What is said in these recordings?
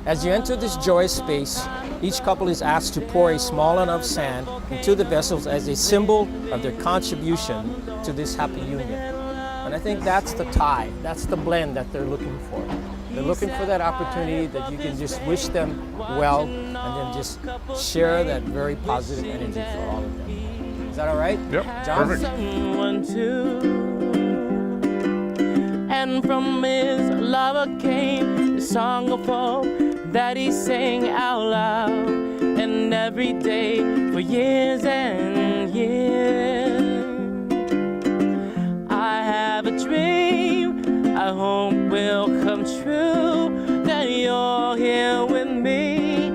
As you enter this joyous space, each couple is asked to pour a small enough sand into the vessels as a symbol of their contribution to this happy union. And I think that's the tie, that's the blend that they're looking for. They're looking for that opportunity that you can just wish them well and then just share that very positive energy for all of them. Is that all right? Yep, John? perfect. And from his lover came the song of hope that he sang out loud, and every day for years and years. I have a dream I hope will come true, that you're here with me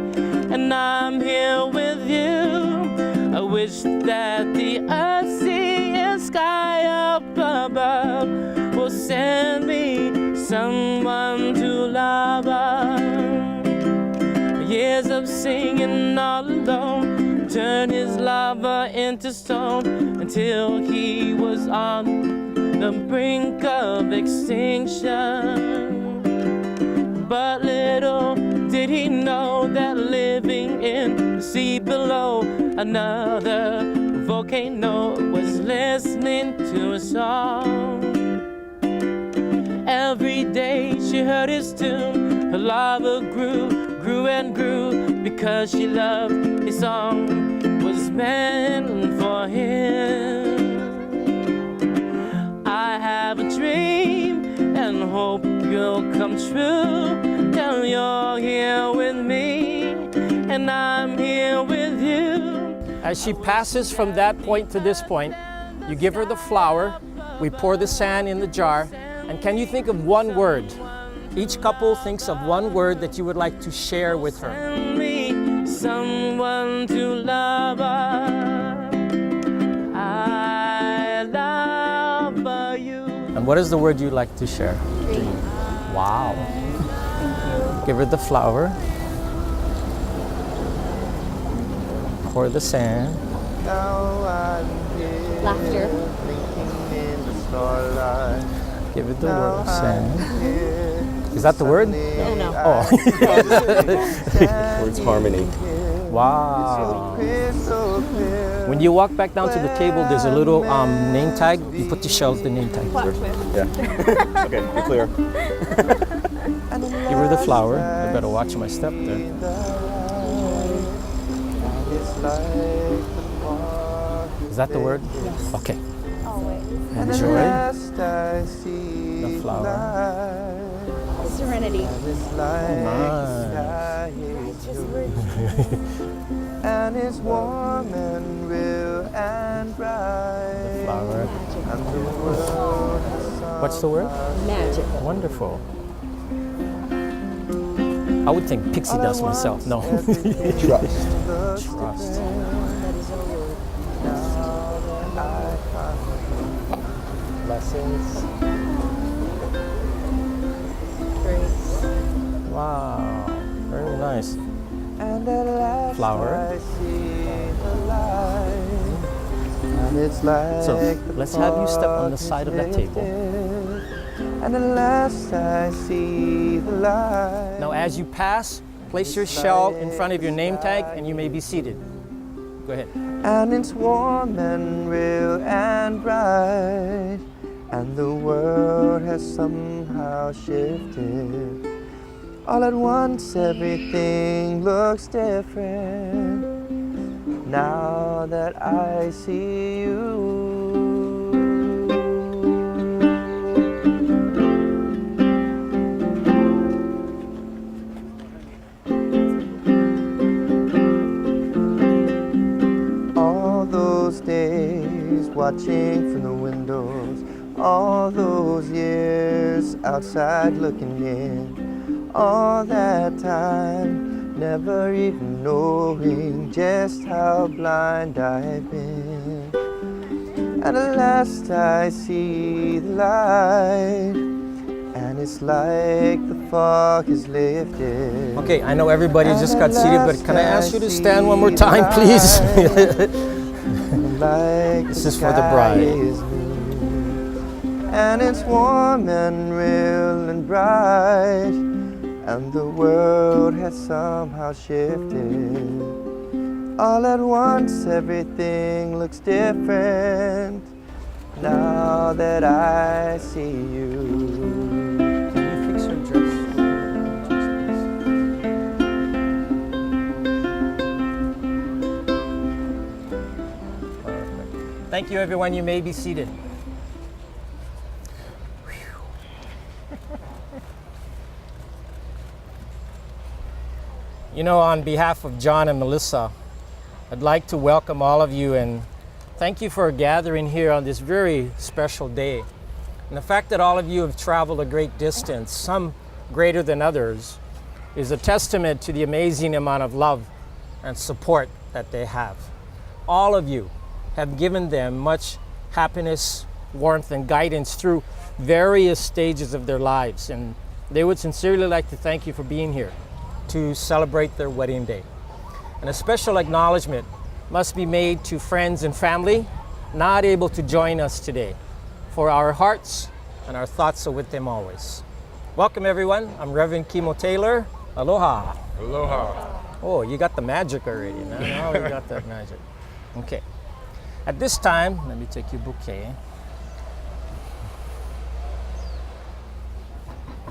and I'm here with you. I wish that the earth, sea, and sky up above will send me someone to love us. Years of singing all alone turned his lover into stone until he was on the brink of extinction. But little did he know that living in the sea below another volcano was listening to a song. Every day she heard his tune, her lover grew and grew, because she loved his song was meant for him. I have a dream and hope you'll come true, that you're here with me and I'm here with you. As she passes from that point to this point, you give her the flower, we pour the sand in the jar, and can you think of one word? Each couple thinks of one word that you would like to share with her. Send me someone to love her. I love you. And what is the word you'd like to share? Dream. Wow. Give her the flower. Pour the sand. Laughter. Give it the word sand. Is that the word? No. Oh. Word's harmony. Wow. When you walk back down to the table, there's a little name tag. You put the shells, the name tag. Yeah. Okay, you're clear. Give her the flower. I better watch my step there. Is that the word? Yes. Okay. Always. Enjoy the flower. Serenity. Nice. And it's warm and real and bright. Flower. And the world has What's the word? Magical. Wonderful. I would think pixie dust myself. No. Trust. Trust. Blessings. Grace. Wow. Very nice. And at last Flower. I see the light. And it's like So the let's have you step on the fog side of is that table. lifted. And at last I see the light. Now as you pass, place your shell in front of your name tag and you may be seated. Go ahead. And it's warm and real and bright. And the world has somehow shifted. All at once everything looks different now that I see you. All those days watching from the windows, all those years outside looking in, all that time, never even knowing just how blind I've been. And at last I see the light, and it's like the fog is lifted. Okay, I know everybody just got seated, but can I ask you to stand one more time, please? Like This is for the bride. And it's warm and real and bright. and the world has somehow shifted. All at once everything looks different now that I see you. Can you fix her dress? Perfect. Thank you, everyone. You may be seated. You know, on behalf of John and Melissa, I'd like to welcome all of you and thank you for gathering here on this very special day. And the fact that all of you have traveled a great distance, some greater than others, is a testament to the amazing amount of love and support that they have. All of you have given them much happiness, warmth, and guidance through various stages of their lives. And they would sincerely like to thank you for being here to celebrate their wedding day. And a special acknowledgement must be made to friends and family not able to join us today, for our hearts and our thoughts are with them always. Welcome everyone, I'm Reverend Kimo Taylor. Aloha. Aloha. Oh, you got the magic already. Now you got that magic. Okay. At this time, let me take your bouquet.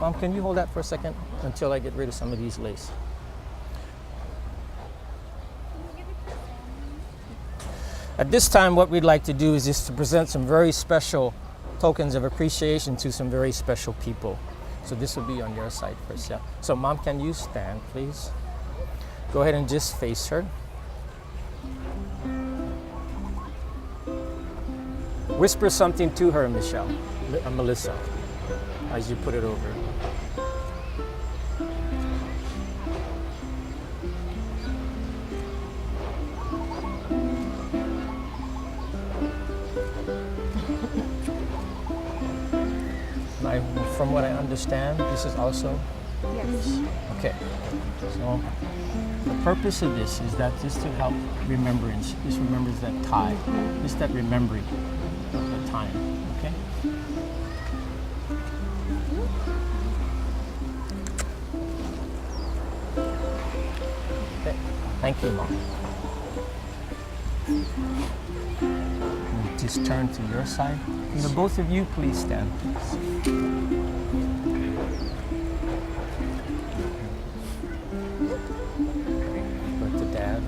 Mom, can you hold that for a second until I get rid of some of these lace? At this time, what we'd like to do is just to present some very special tokens of appreciation to some very special people. So this will be on your side first, yeah. So Mom, can you stand, please? Go ahead and just face her. Whisper something to her, Melissa, as you put it over. From what I understand, this is also? Yes. Okay. So the purpose of this is that just to help remembrance. This remembers that tie. Just that remembering of the time. Okay? Okay. Thank you, Mom. And just turn to your side. And the both of you, please stand, please. Go to Dad.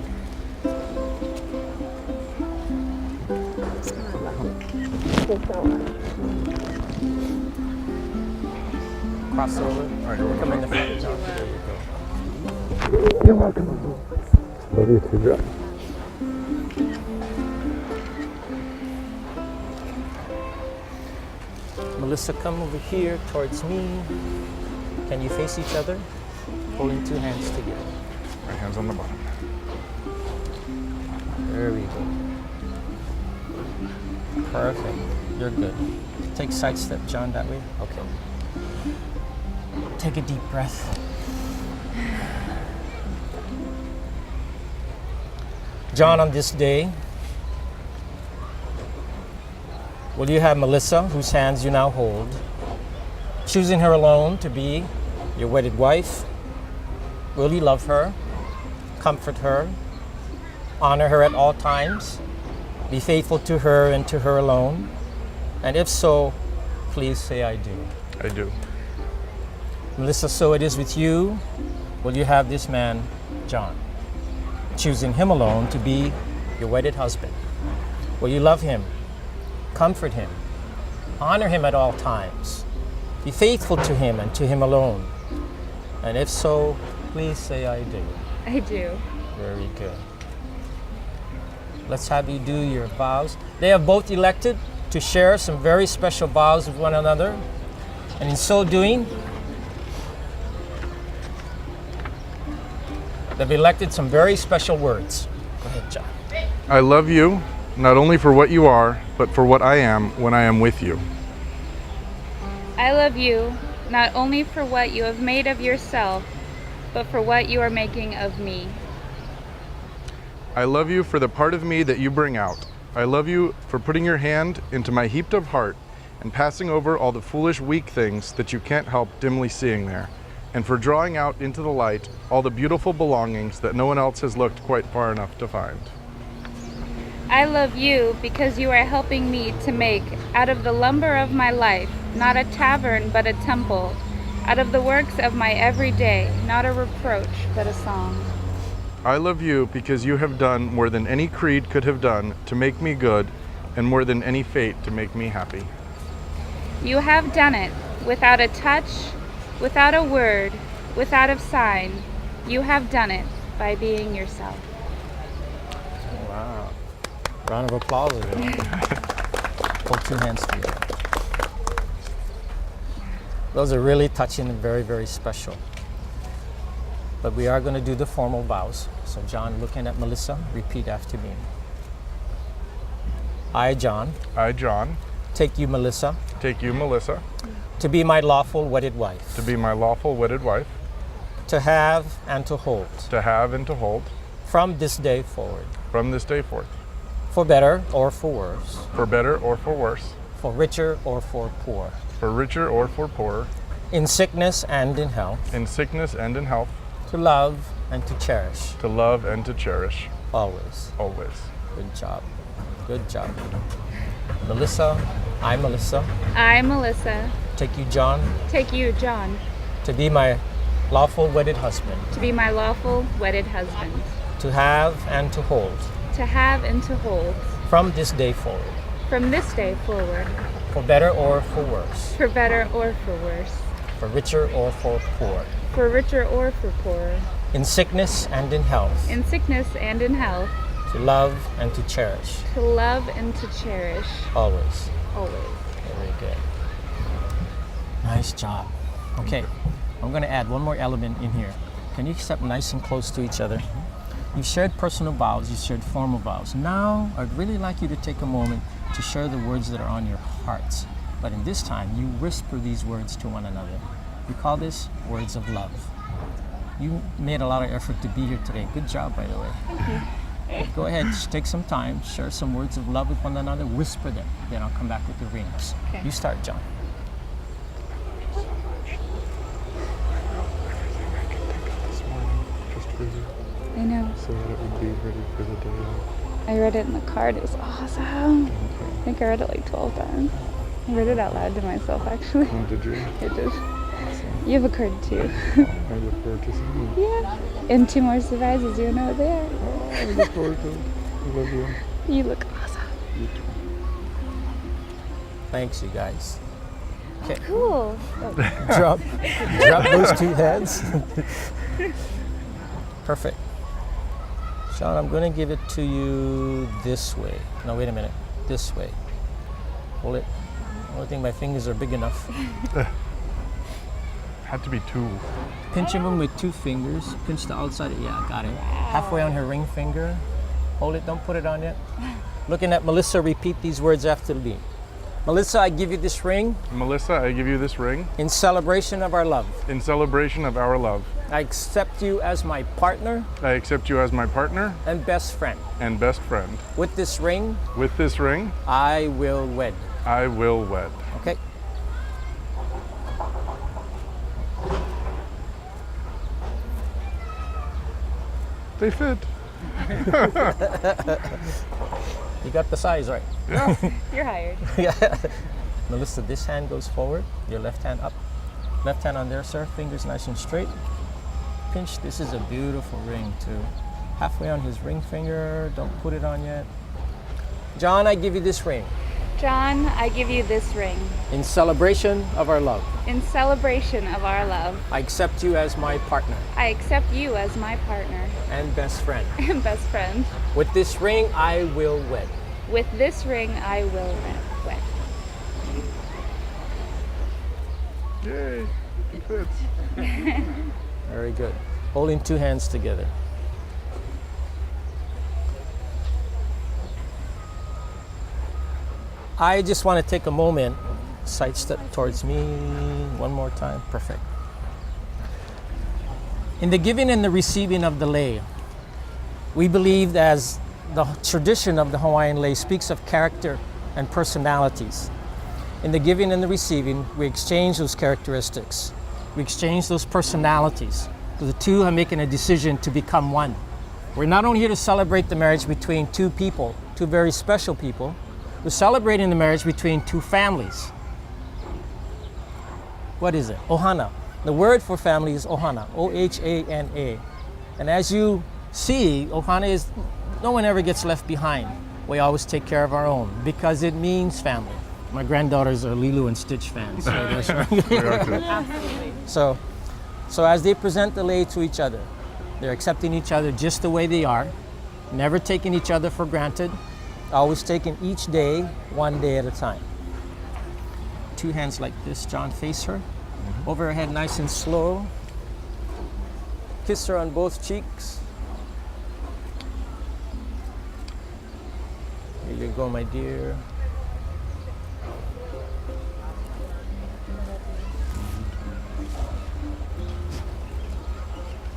Cross over. Come in the front. There you go. You're welcome. Love you too, John. Melissa, come over here towards me. Can you face each other? Holding two hands together. Right hands on the bottom. There we go. Perfect. You're good. Take side step, John, that way. Okay. Take a deep breath. John, on this day, will you have Melissa, whose hands you now hold, choosing her alone to be your wedded wife? Will you love her, comfort her, honor her at all times, be faithful to her and to her alone? And if so, please say I do. I do. Melissa, so it is with you. Will you have this man, John, choosing him alone to be your wedded husband? Will you love him, comfort him, honor him at all times, be faithful to him and to him alone? And if so, please say I do. I do. Very good. Let's have you do your vows. They have both elected to share some very special vows with one another. And in so doing, they've elected some very special words. Go ahead, John. I love you, not only for what you are, but for what I am when I am with you. I love you, not only for what you have made of yourself, but for what you are making of me. I love you for the part of me that you bring out. I love you for putting your hand into my heaped-up heart and passing over all the foolish, weak things that you can't help dimly seeing there. and for drawing out into the light all the beautiful belongings that no one else has looked quite far enough to find. I love you because you are helping me to make, out of the lumber of my life, not a tavern but a temple, out of the works of my everyday, not a reproach but a song. I love you because you have done more than any creed could have done to make me good, and more than any fate to make me happy. You have done it without a touch, without a word, without a sign. You have done it by being yourself. Wow. Round of applause. Hold two hands together. Those are really touching and very, very special. But we are going to do the formal vows. So John, looking at Melissa, repeat after me. I, John, I, John, take you, Melissa, take you, Melissa, to be my lawful wedded wife, to be my lawful wedded wife, to have and to hold, to have and to hold, from this day forward, from this day forth, for better or for worse, for better or for worse, for richer or for poor, for richer or for poorer, in sickness and in health, in sickness and in health, to love and to cherish, to love and to cherish, always. always. Good job. Good job. Melissa, I, Melissa, I, Melissa, take you, John, take you, John, to be my lawful wedded husband, to be my lawful wedded husband, to have and to hold, to have and to hold, from this day forward, from this day forward, for better or for worse, for better or for worse, for richer or for poor, for richer or for poorer, in sickness and in health, in sickness and in health, to love and to cherish, to love and to cherish, always. always. Very good. Nice job. Okay, I'm going to add one more element in here. Can you step nice and close to each other? You've shared personal vows, you've shared formal vows. Now, I'd really like you to take a moment to share the words that are on your hearts. But in this time, you whisper these words to one another. We call this words of love. You made a lot of effort to be here today. Good job, by the way. Go ahead, just take some time, share some words of love with one another, whisper them. Then I'll come back with the rings. Okay. You start, John. I know. So that it would be ready for the day. I read it in the car. It was awesome. I think I read it like 12 times. I read it out loud to myself, actually. Oh, did you? I did. You have a card too. I look forward to seeing you. Yeah. And 2 more surprises. You know what they are. Oh, I look forward to it. I love you. You look awesome. You too. Thanks, you guys. Okay, Cool. drop those 2 heads. Perfect. Sean, I'm going to give it to you this way. No, wait a minute. This way. Hold it. I don't think my fingers are big enough. Had to be 2. Pinch them with 2 fingers. Pinch the outside. Yeah, got it. Halfway on her ring finger. Hold it. Don't put it on yet. Looking at Melissa, repeat these words after me. Melissa, I give you this ring Melissa, I give you this ring in celebration of our love. in celebration of our love. I accept you as my partner I accept you as my partner and best friend. and best friend. With this ring, With this ring, I will wed. I will wed. Okay? They fit. You got the size right. Yeah. You're hired. Yeah. Melissa, this hand goes forward, your left hand up. Left hand on there, sir. Fingers nice and straight. Pinch. This is a beautiful ring, too. Halfway on his ring finger. Don't put it on yet. John, I give you this ring John, I give you this ring in celebration of our love. in celebration of our love. I accept you as my partner I accept you as my partner and best friend. and best friend. With this ring, I will wed. With this ring, I will wed. Yay. It fits. Very good. Holding 2 hands together. I just want to take a moment, side step towards me one more time. Perfect. In the giving and the receiving of the lei, we believe that as the tradition of the Hawaiian lei speaks of character and personalities. In the giving and the receiving, we exchange those characteristics. We exchange those personalities. So the two are making a decision to become one. We're not only here to celebrate the marriage between two people, two very special people, we're celebrating the marriage between two families. What is it? Ohana. The word for family is ohana, O-H-A-N-A. And as you see, ohana is, no one ever gets left behind. We always take care of our own because it means family. My granddaughters are Lilo and Stitch fans. So as they present the lei to each other, they're accepting each other just the way they are, never taking each other for granted, always taking each day, one day at a time. Two hands like this, John, face her. Over her head, nice and slow. Kiss her on both cheeks. Here you go, my dear.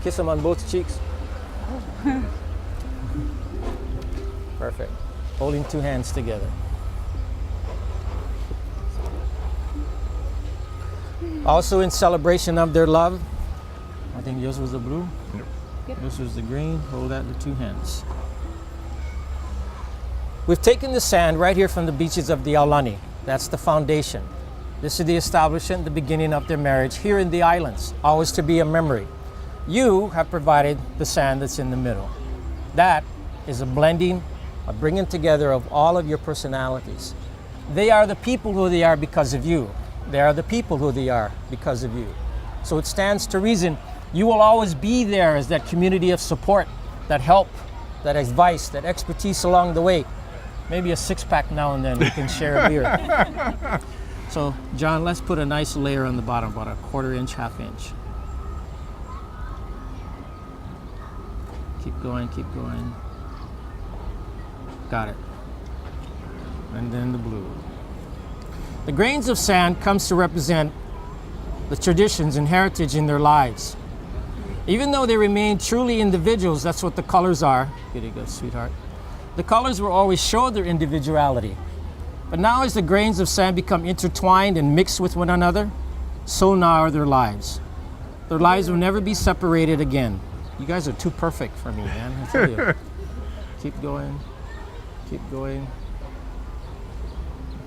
Kiss them on both cheeks. Perfect. Holding two hands together. Also in celebration of their love, I think yours was the blue. Yep. This was the green. Hold that with two hands. We've taken the sand right here from the beaches of the Aulani. That's the foundation. This is the establishment, the beginning of their marriage here in the islands, always to be a memory. You have provided the sand that's in the middle. That is a blending, a bringing together of all of your personalities. They are the people who they are because of you. They are the people who they are because of you. So it stands to reason you will always be there as that community of support, that help, that advice, that expertise along the way. Maybe a six-pack now and then we can share a beer. So John, let's put a nice layer on the bottom, about a quarter inch, half inch. Keep going, keep going. Got it. And then the blue. The grains of sand comes to represent the traditions and heritage in their lives. Even though they remain truly individuals, that's what the colors are. Here you go, sweetheart. The colors will always show their individuality. But now as the grains of sand become intertwined and mixed with one another, so now are their lives. Their lives will never be separated again. You guys are too perfect for me, man, I tell you. Keep going, keep going.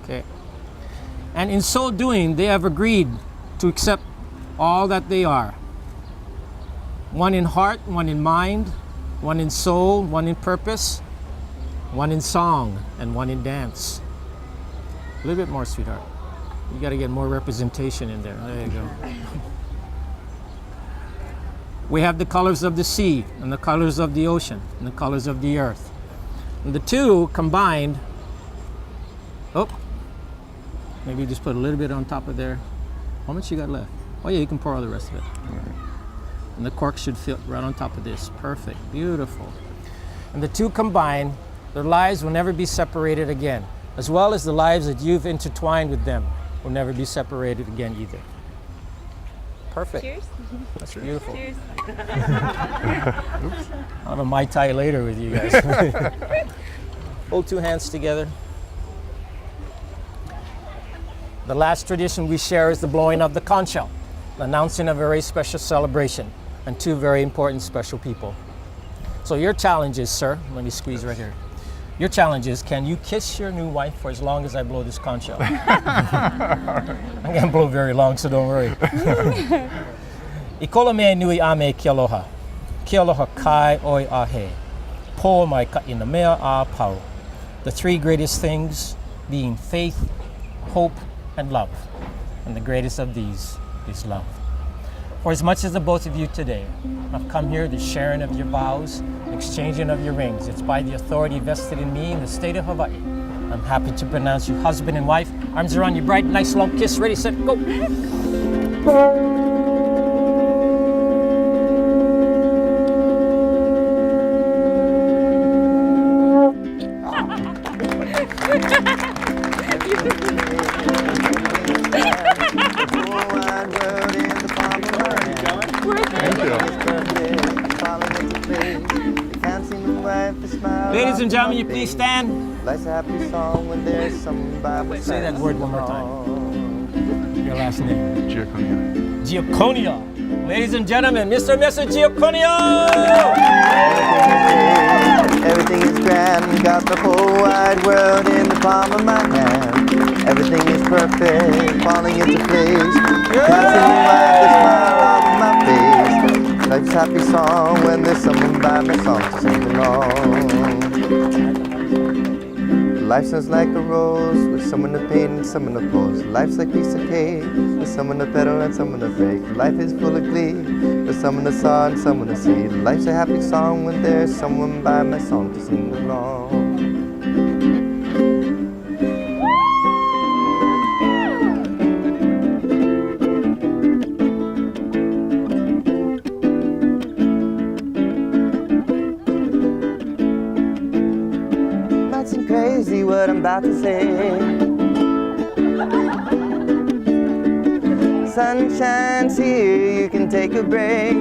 Okay. And in so doing, they have agreed to accept all that they are. One in heart, one in mind, one in soul, one in purpose, one in song, and one in dance. A little bit more, sweetheart. You got to get more representation in there. There you go. We have the colors of the sea, and the colors of the ocean, and the colors of the earth. And the two combined, maybe just put a little bit on top of there. How much you got left? Oh yeah, you can pour all the rest of it. And the cork should fit right on top of this. Perfect, beautiful. And the two combined, their lives will never be separated again, as well as the lives that you've intertwined with them will never be separated again either. Perfect. Cheers. That's beautiful. Cheers. I'll have a Mai Tai later with you guys. Hold two hands together. The last tradition we share is the blowing of the conch shell, announcing a very special celebration and two very important special people. So your challenge is, sir, let me squeeze right here. Your challenge is, can you kiss your new wife for as long as I blow this conch shell? I'm going to blow very long, so don't worry. Ikola me nui ame ki aloha. Ki aloha kai oi ahe. Po mai ka ina mea a pau. The three greatest things being faith, hope, and love. And the greatest of these is love. For as much as the both of you today have come here, the sharing of your vows, exchanging of your rings, it's by the authority vested in me in the state of Hawaii. I'm happy to pronounce you husband and wife. Arms around you, bright, nice long kiss. Ready, set, go. Ladies and gentlemen, you please stand. Life's a happy song when there's somebody. Say that word one more time. your last name? Giaconia. Giaconia. Ladies and gentlemen, Mr. and Mrs. Giaconia! Everything is grand, got the whole wide world in the palm of my hand. Everything is perfect, falling into place. Dancing like a smile on my face. Life's happy song when there's someone by my song to sing along. Life sounds like a rose with someone to paint and someone to pose. Life's like a piece of cake with someone to pedal and someone to fake. Life is full of glee with someone to saw and someone to see. Life's a happy song when there's someone by my song to sing along. Crazy what I'm about to say. Sun shines here, you can take a break.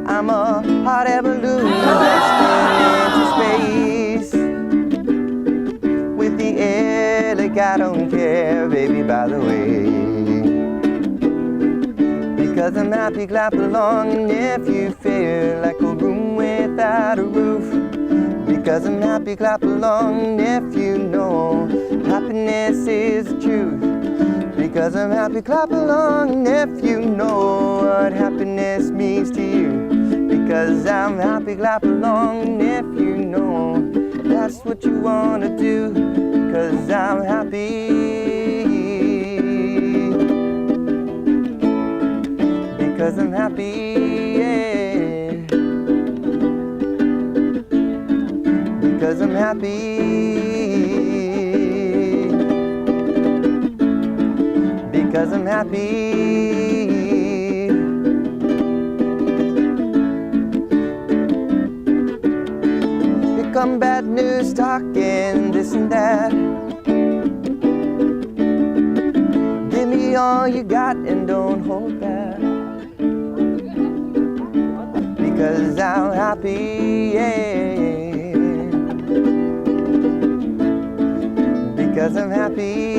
I'm a hot air balloon bursting into space. With the air like I don't care, baby, by the way. Because I'm happy, clap along, and if you feel like a room without a roof. Because I'm happy, clap along if you know happiness is the truth. Because I'm happy, clap along if you know what happiness means to you. Because I'm happy, clap along if you know that's what you want to do. Because I'm happy. Because I'm happy, yeah. Because I'm happy. Because I'm happy. Here come bad news talking this and that. Give me all you got and don't hold back. Because I'm happy, yeah. Because I'm happy.